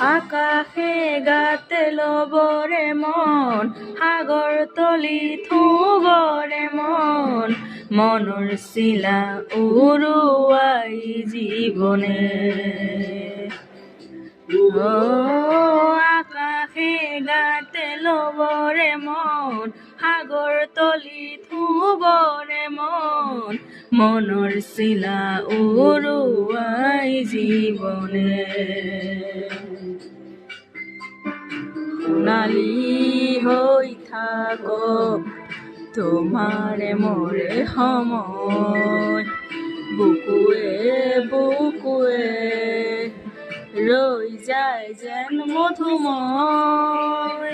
আকাশে গাতে লবরে মন সাগৰ তলি থুবৰে মন মনৰ চিলা উৰুৱাই জীৱনে আকাশে গাতে লবৰে মন সাগৰ তলি থুবৰে মন মনৰ চিলা উৰুৱাই জীৱনে সোণালী হৈ থাকক তোমাৰে মোৰে সময় বুকুৱে বুকুৱে ৰৈ যায় যেন মধুময়